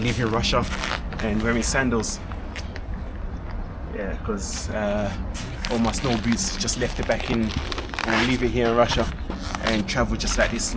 leaving Russia and wearing sandals. Yeah, because all my snow boots just left it back in and leave it here in Russia and travel just like this.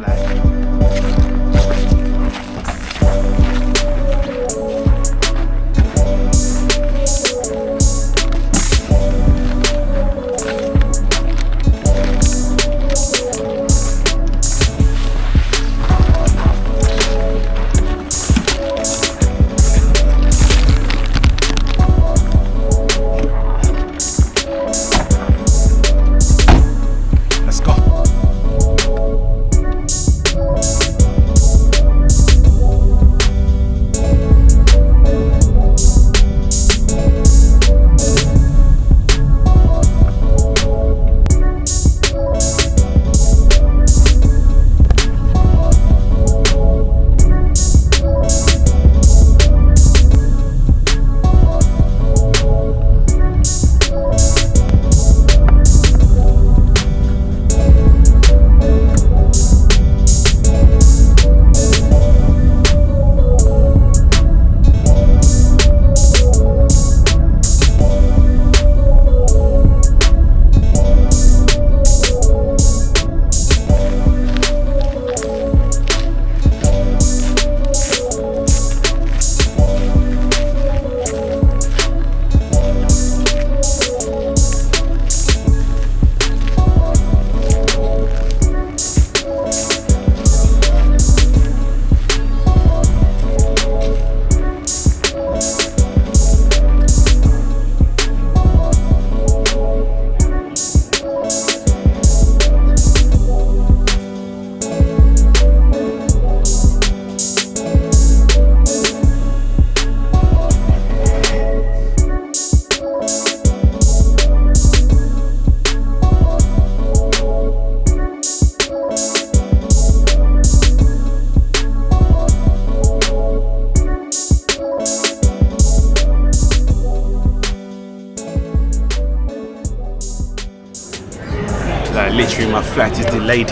Literally my flight is delayed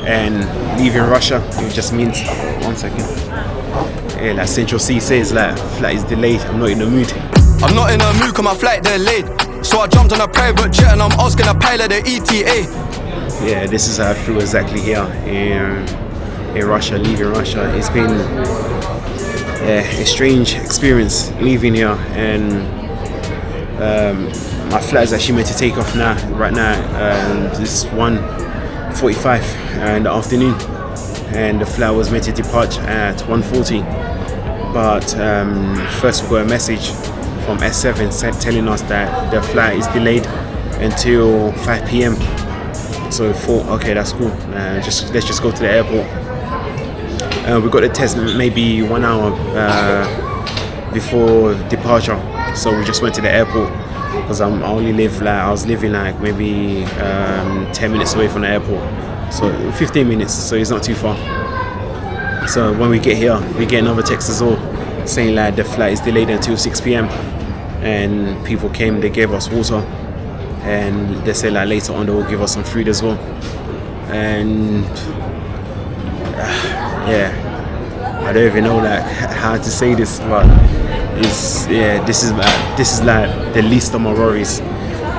and leaving Russia, it just means, 1 second, yeah, like Central C says, like flight is delayed, I'm not in the mood. I'm not in the mood cause my flight delayed, so I jumped on a private jet and I'm asking a pilot the ETA. Yeah, this is how I flew exactly here in Russia, leaving Russia. It's been a strange experience leaving here, and my flight is actually meant to take off right now. This is 1:45 in the afternoon, and the flight was meant to depart at 1:40. But first we got a message from S7 telling us that the flight is delayed until 5 p.m. So we thought, okay, that's cool. Let's just go to the airport. We got the test maybe 1 hour before departure, so we just went to the airport. Because I was living like maybe 10 minutes away from the airport, so 15 minutes, so it's not too far. So when we get here, we get another text as well saying like the flight is delayed until 6 p.m. and people came, they gave us water, and they said like later on they will give us some food as well. And yeah, I don't even know like how to say this, but this is like the least of my worries,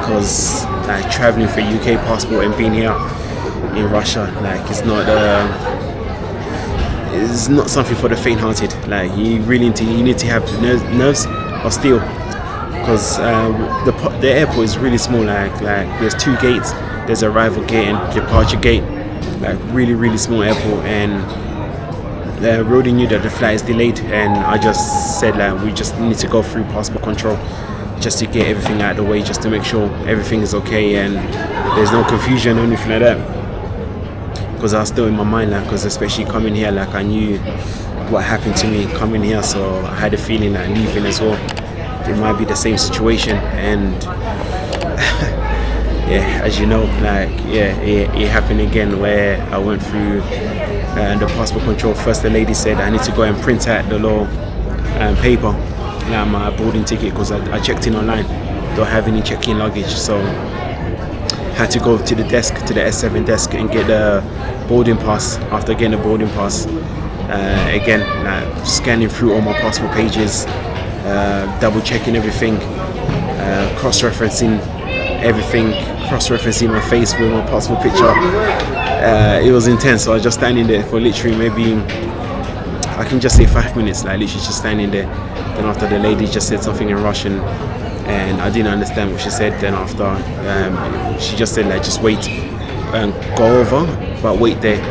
because like traveling for UK passport and being here in Russia, like it's not something for the faint-hearted. Like you really need to have nerves of steel, because the airport is really small. Like there's 2 gates. There's arrival gate and departure gate. Like really small airport, and we already knew that the flight is delayed, and I just said like we just need to go through passport control just to get everything out of the way, just to make sure everything is okay and there's no confusion or anything like that. Because I was still in my mind, like, because especially coming here, like I knew what happened to me coming here, so I had a feeling like leaving as well, it might be the same situation. And yeah, as you know, like it happened again, where I went through the passport control. First the lady said I need to go and print out the little paper, like my boarding ticket, because I checked in online, don't have any check-in luggage, so had to go to the desk, to the S7 desk, and get the boarding pass. After getting the boarding pass, Again, like scanning through all my passport pages, double checking everything, cross-referencing everything, cross-referencing my face with my passport picture. It was intense. So I was just standing there for literally maybe, I can just say 5 minutes, like literally just standing there. Then after, the lady just said something in Russian and I didn't understand what she said. Then after, she just said like, just wait and go over, but wait there.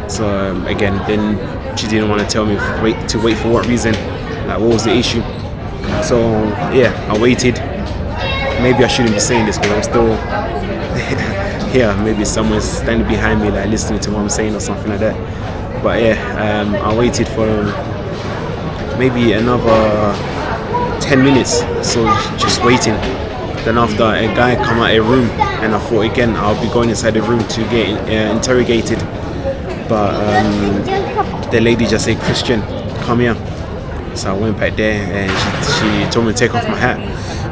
So again, then she didn't want to tell me to wait for what reason, like what was the issue. So yeah, I waited. Maybe I shouldn't be saying this because I'm still here. Maybe someone's standing behind me like listening to what I'm saying or something like that. But yeah, I waited for maybe another 10 minutes, so just waiting. Then after, a guy come out of a room and I thought again I'll be going inside the room to get interrogated. But the lady just said, "Christian, come here." So I went back there and she told me to take off my hat.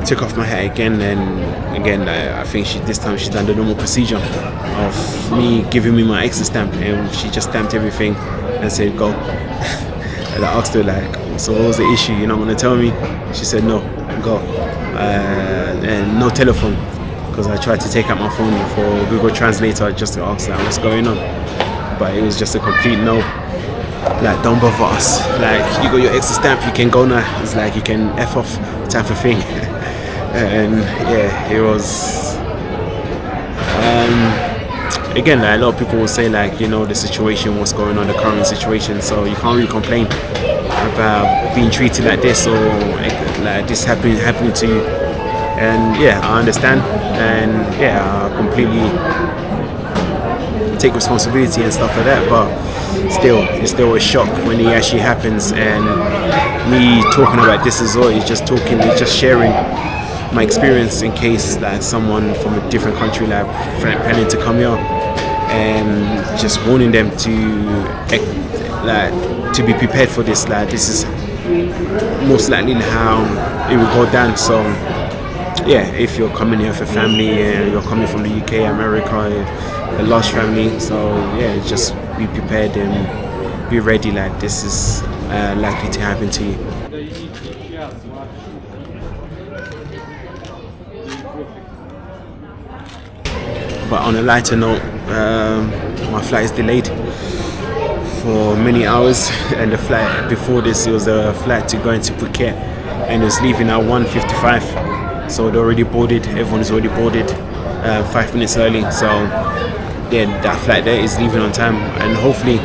Took off my hat again, and again I think this time she done the normal procedure of me giving me my exit stamp, and she just stamped everything and said go. And I asked her like, so what was the issue? You're not gonna tell me? She said no, go. And no telephone, because I tried to take out my phone for Google Translator just to ask her what's going on, but it was just a complete no. Like, don't bother us. Like, you got your exit stamp, you can go now. It's like you can F off type of thing. And yeah, it was again, like, a lot of people will say like, you know, the situation, what's going on, the current situation, so you can't really complain about being treated like this or like this happening to you. And yeah, I understand, and yeah, I completely take responsibility and stuff like that, but still, it's still a shock when it actually happens. And me talking about this as well, it's just sharing my experience in case that someone from a different country like planning to come here, and just warning them to be prepared for this. Like, this is most likely how it will go down. So yeah, if you're coming here for family, you're coming from the UK, America, a large family, so yeah, just be prepared and be ready. Like, this is likely to happen to you. But on a lighter note, my flight is delayed for many hours, and the flight before this, it was a flight to go into Phuket, and it was leaving at 1:55. So they're already boarded. Everyone is already boarded 5 minutes early. So yeah, that flight there is leaving on time, and hopefully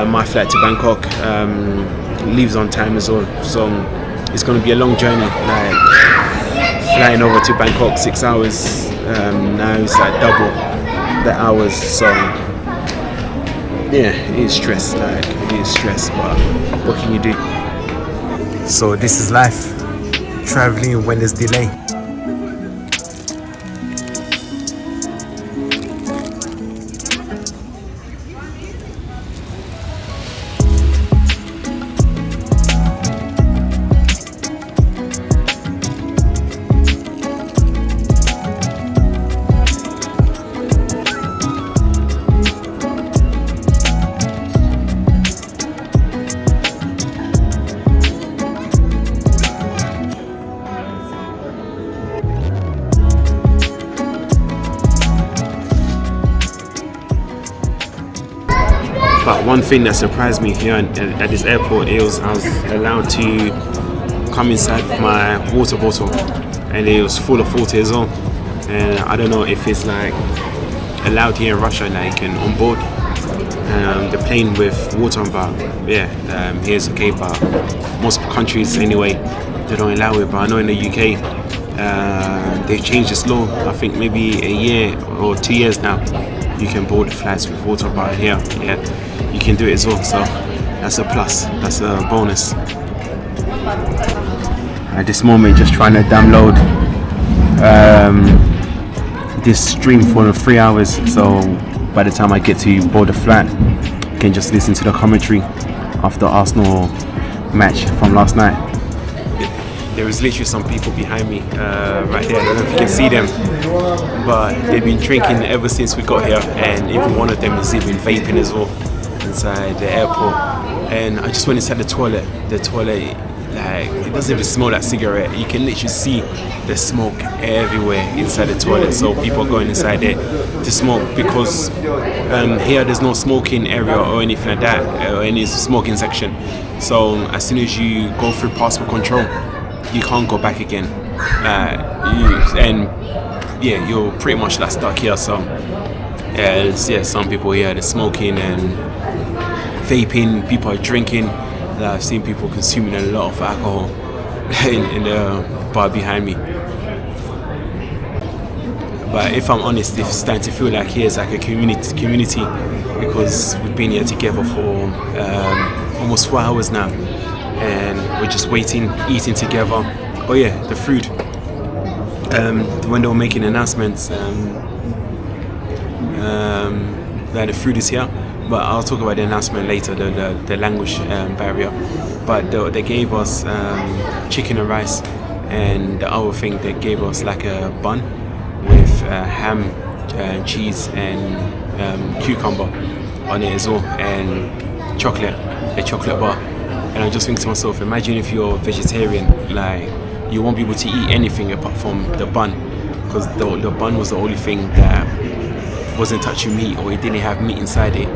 my flight to Bangkok leaves on time as well. So it's going to be a long journey. Like, flying over to Bangkok 6 hours. Now it's like double the hours. So yeah, it is stress. Like, it is stress, but what can you do? So this is life. Traveling when there's delay. But one thing that surprised me here at this airport is I was allowed to come inside with my water bottle, and it was full of water as well. And I don't know if it's like allowed here in Russia, like you can onboard the plane with water, but yeah, here's okay. But most countries anyway, they don't allow it. But I know in the UK, they've changed this law. I think maybe a year or 2 years now, you can board flights with water, but here, yeah, you can do it as well. So that's a plus, that's a bonus. At this moment, just trying to download this stream for 3 hours, so by the time I get to board the flight, I can just listen to the commentary after Arsenal match from last night. There is literally some people behind me right there. I don't know if you can see them, but they've been drinking ever since we got here, and even one of them is even vaping as well. inside the airport, and I just went inside the toilet. The toilet, like, it doesn't even smell like cigarette. You can literally see the smoke everywhere inside the toilet. So people are going inside there to smoke because here there's no smoking area or anything like that, or any smoking section. So as soon as you go through passport control, you can't go back again. You're pretty much like stuck here. So some people here they're smoking and vaping. People are drinking. I've seen people consuming a lot of alcohol in the bar behind me. But if I'm honest, it's starting to feel like here's like a community because we've been here together for almost 4 hours now, and we're just waiting, eating together. Oh yeah, the food. When they were making announcements, that the food is here. But I'll talk about the announcement later, the language barrier. But they gave us chicken and rice, and the other thing they gave us like a bun with ham, cheese and cucumber on it as well, and a chocolate bar. And I just think to myself, imagine if you're a vegetarian, like you won't be able to eat anything apart from the bun, because the bun was the only thing that wasn't touching meat, or it didn't have meat inside it.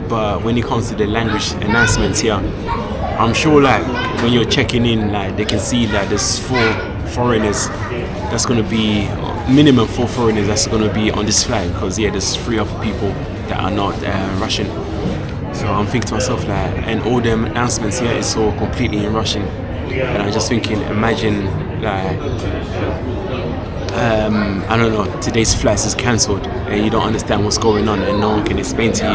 But when it comes to the language announcements here, I'm sure like when you're checking in, like they can see that there's 4 foreigners. That's gonna be minimum 4 foreigners that's gonna be on this flight, because there's 3 other people that are not Russian. So I'm thinking to myself like, and all the announcements here is all completely in Russian. And I'm just thinking, imagine like I don't know, today's flight is cancelled and you don't understand what's going on and no one can explain to you.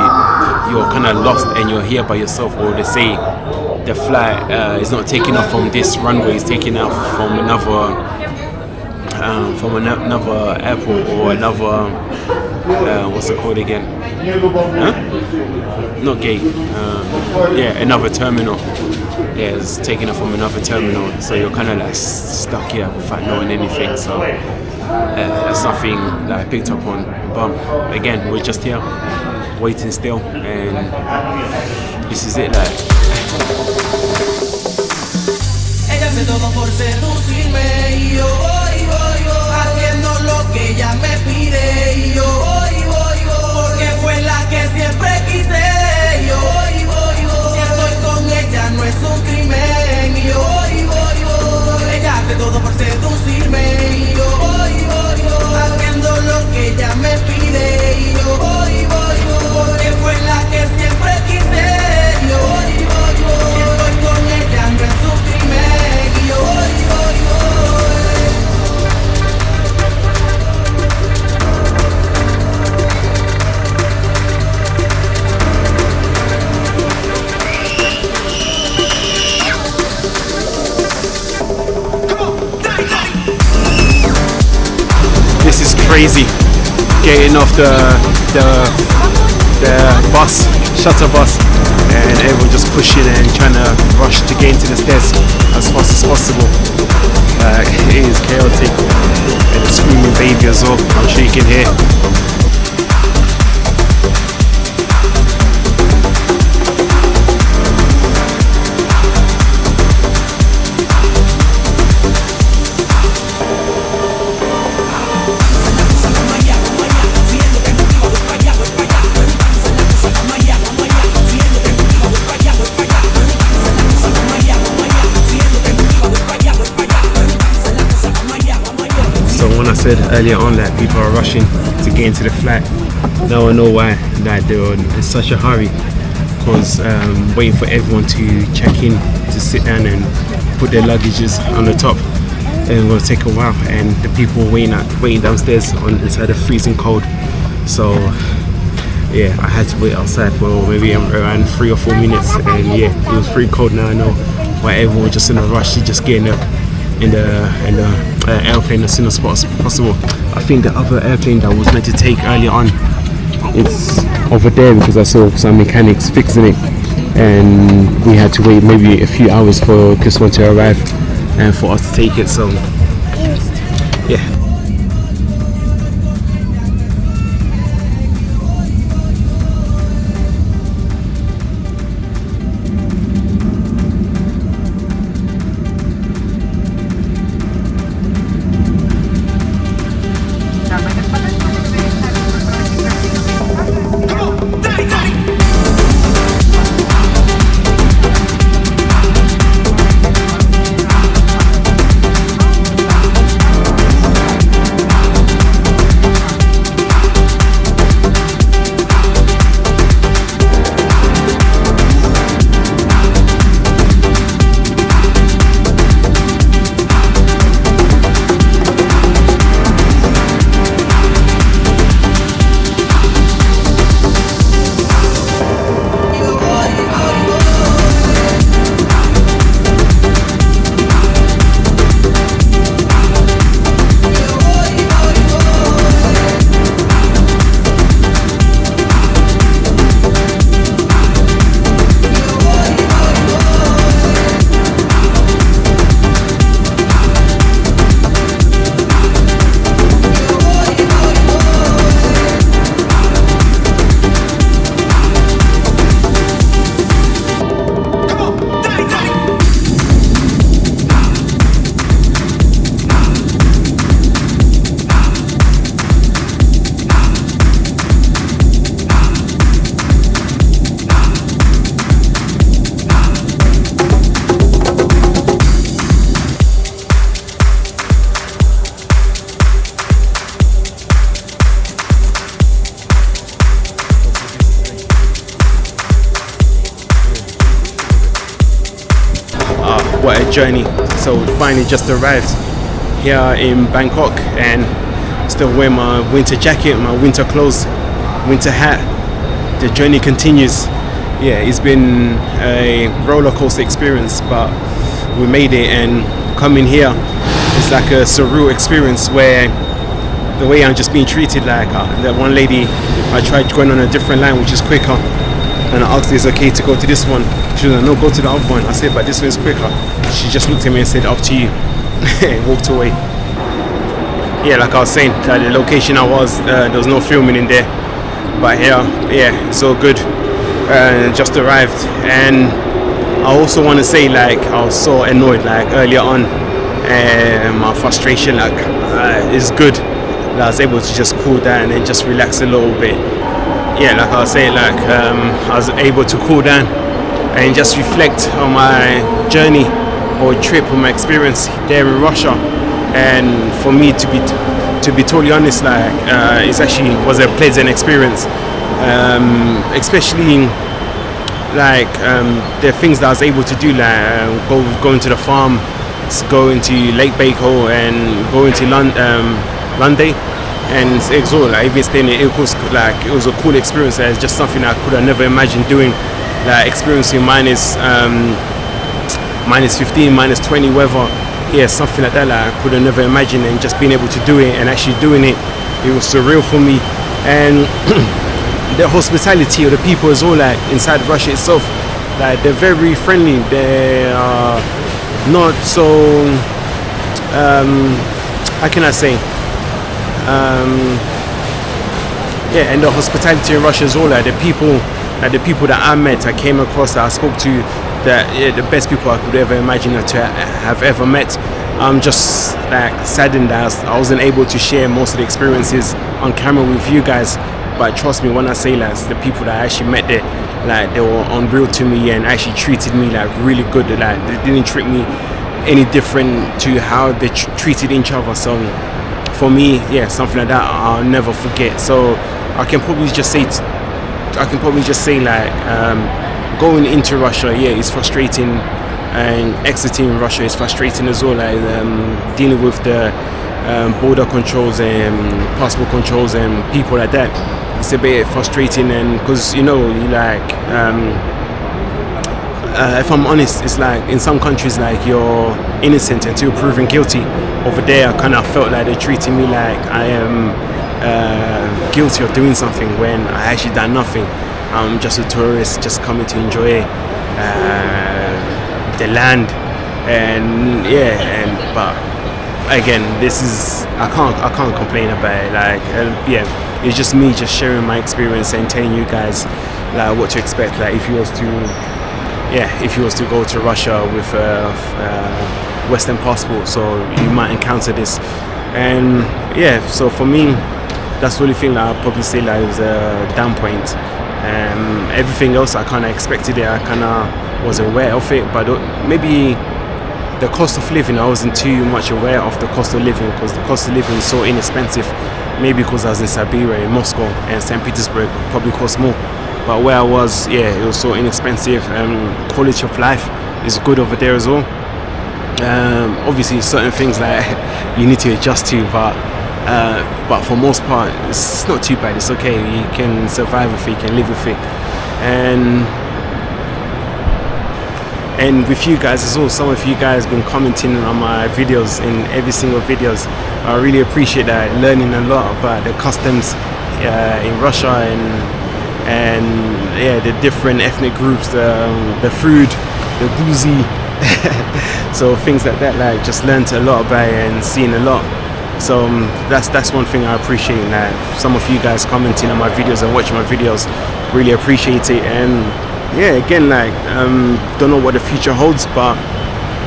You're kind of lost and you're here by yourself, or they say the flight is not taking off from this runway, it's taking off from another airport or another what's it called again? Not gate. Another terminal. Yeah, it's taking off from another terminal, so you're kind of like stuck here without knowing anything. So that's something that I picked up on. But again, we're just here, waiting still, and this is it. Like. Ella hace todo por seducirme y yo voy, haciendo lo que ella me pide y yo voy, porque fue la que siempre quise. Yo voy, si estoy con ella no es un crimen y yo voy, ella hace todo por seducirme y yo voy, haciendo lo que ella me pide y yo voy, porque fue la que siempre quise. Yo voy, si estoy con ella no es un crimen y yo voy. This is crazy. Getting off the bus, shuttle bus, and everyone just pushing and trying to rush to get into the stairs as fast as possible. It is chaotic, and a screaming baby as well. I'm sure you can hear. Said earlier on that people are rushing to get into the flight. Now I know why, that they were in such a hurry, because waiting for everyone to check in, to sit down and put their luggages on the top, and it's going to take a while, and the people waiting downstairs inside the freezing cold. So yeah, I had to wait outside for maybe around 3 or 4 minutes, and yeah, it was pretty cold. Now I know why everyone was just in a rush to just get in the airplane as soon as possible. I think the other airplane that was meant to take earlier on, it's over there, because I saw some mechanics fixing it, and we had to wait maybe a few hours for this one to arrive and for us to take it. So yeah. what a journey. So we finally just arrived here in Bangkok and still wear my winter jacket, my winter clothes, winter hat. The journey continues. Yeah, it's been a roller coaster experience, but we made it, and coming here is like a surreal experience where the way I'm just being treated, like that one lady, I tried going on a different line which is quicker, and I asked her, is it okay to go to this one? She was like, no, go to the other one. I said, but this one is quicker. She just looked at me and said, up to you, and walked away. Yeah, like I was saying, the location I was, there was no filming in there, but here, yeah, it's all good. Just arrived, and I also want to say, like, I was so annoyed, like, earlier on, and my frustration, like, is good. I was able to just cool down and just relax a little bit. Yeah, like I was saying, like, I was able to cool down and just reflect on my journey or trip or my experience there in Russia. And for me, to be totally honest, like, it actually was a pleasant experience. Especially like the things that I was able to do, like going to the farm, going to Lake Baikal and going to London, and it's all like even staying in it was a cool experience. It's just something I could have never imagined doing, like experiencing minus 15, minus 20 weather. Yeah, something like that, like I could have never imagined, and just being able to do it and actually doing it, it was surreal for me. And the hospitality of the people is all, like, inside Russia itself, like, they're very friendly. They are not so how can I say, yeah, and the hospitality in Russia is all, like, the people that I met, I came across, that I spoke to, that, yeah, the best people I could ever imagine to have ever met. I'm just, like, saddened that I wasn't able to share most of the experiences on camera with you guys. But trust me when I say, like, the people that I actually met there, like, they were unreal to me and actually treated me, like, really good. Like, they didn't treat me any different to how they treated each other. So for me, yeah, something like that I'll never forget. So I can probably just say, like, going into Russia, yeah, it's frustrating, and exiting Russia is frustrating as well. Like, dealing with the border controls and passport controls and people like that, it's a bit frustrating. And because, you know, like, if I'm honest, it's like in some countries, like, you're innocent until proven guilty. Over there, I kind of felt like they're treating me like I am guilty of doing something when I actually done nothing. I'm just a tourist, just coming to enjoy the land, and yeah, but again, this is, I can't complain about it. Like, yeah, it's just me just sharing my experience and telling you guys, like, what to expect. Like, if you was to go to Russia with a Western passport, so you might encounter this. And yeah, so for me, that's the only thing that I'll probably say, like, it was a down point. Everything else, I kind of expected it. I kind of was aware of it, but maybe the cost of living, I wasn't too much aware of the cost of living, because the cost of living is so inexpensive. Maybe because I was in Siberia, in Moscow, and St. Petersburg probably cost more. But where I was, yeah, it was so inexpensive. Quality of life is good over there as well. Obviously, certain things, like, you need to adjust to, but for most part, it's not too bad. It's okay. You can survive with it. You can live with it. And with you guys as well, some of you guys been commenting on my videos, in every single videos. I really appreciate that, learning a lot about the customs in Russia, and yeah, the different ethnic groups, the food, the boozy, so things like that. Like, just learned a lot about it and seeing a lot. So that's one thing I appreciate. That some of you guys commenting on my videos and watching my videos, really appreciate it. And yeah, again, like, don't know what the future holds, but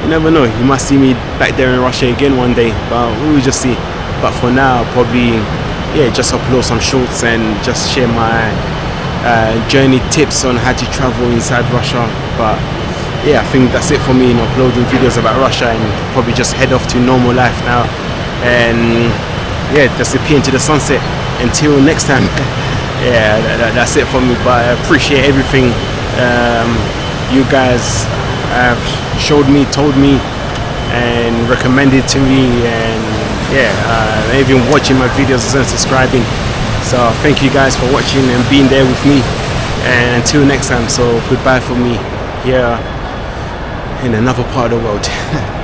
you never know. You might see me back there in Russia again one day, but we'll just see. But for now, I'll probably, yeah, just upload some shorts and just share my journey tips on how to travel inside Russia. But yeah, I think that's it for me in uploading videos about Russia, and probably just head off to normal life now, and yeah, disappear into the sunset until next time. Yeah, that's it for me. But I appreciate everything you guys have showed me, told me, and recommended to me, and even watching my videos and subscribing. So thank you guys for watching and being there with me, and until next time, so goodbye for me here in another part of the world.